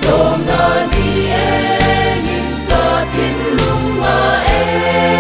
Lom na ni e nin ka thin lung ma e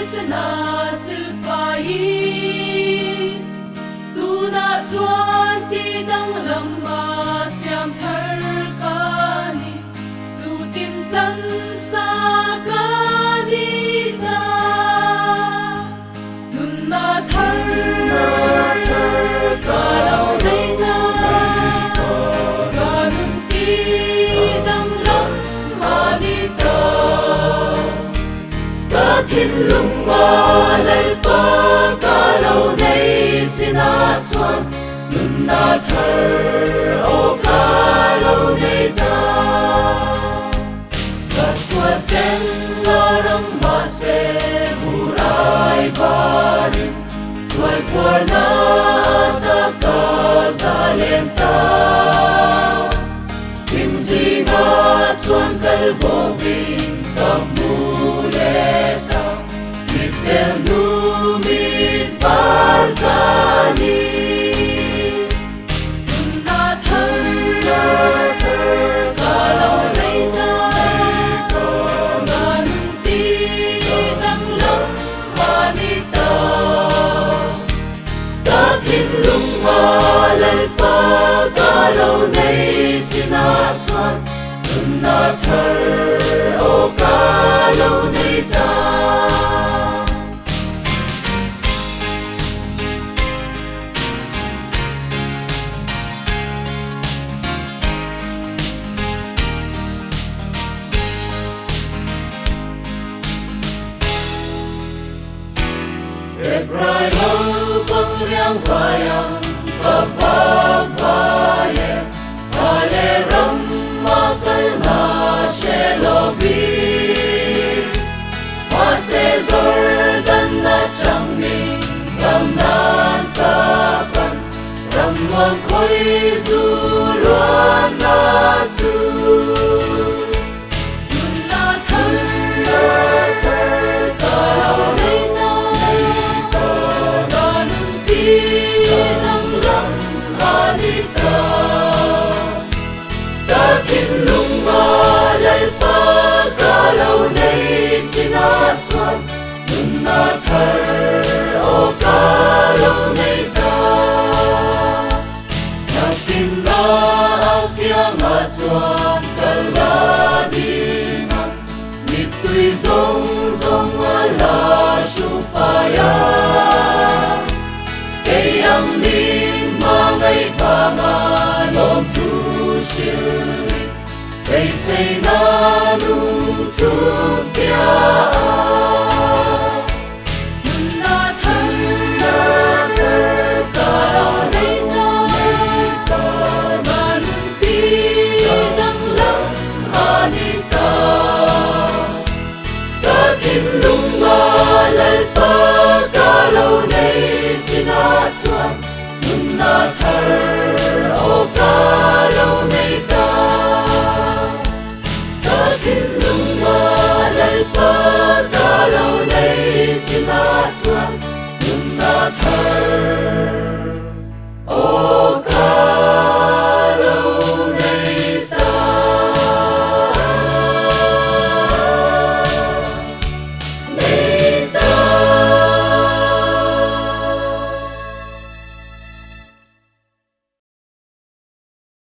sana silfai tuna chuan ti dang lama siam thar kani chu tin tan sa kani da nun na thar ka lo nei na ka nun ti dang lama ni da ta thiên lung ma lai pa ka lo nei china chuan nun na thar o ka lo nei da ka swa sen la rang ma se burai varin chuan por na ta ka za len ta kim zi na chuan kal bo vin kap mu le ta mit der nu mit var ka ni nun na thar ka lo nei ta ka nun ti dang lam ma ni ta ta thiên lung ma lai pa ka lo nei china chuan nun na thar o ka lo nei ta Rai lo bang riang vayang cấp vác vaye ale ram ma kal na she lo vi ma se zordan na chang mi kam nan ta pan ram ma khoi zu luan na chu nun na thar ka lo nei na ta thiên lung ma lai pa ka lo nei china chuan nun na thar o ka lo nei ta na tin na au kia nga chuan kal la di na mi tui zong zong a la shu fa ya cây ang din ma ngay và ma lom thu shil cây say na nung chung kia nun na thar ka lo nei na ma nun ti dang lam ma ni ta ta thiên lung ma lai pa ka lo nei china chuan nun na thar o ka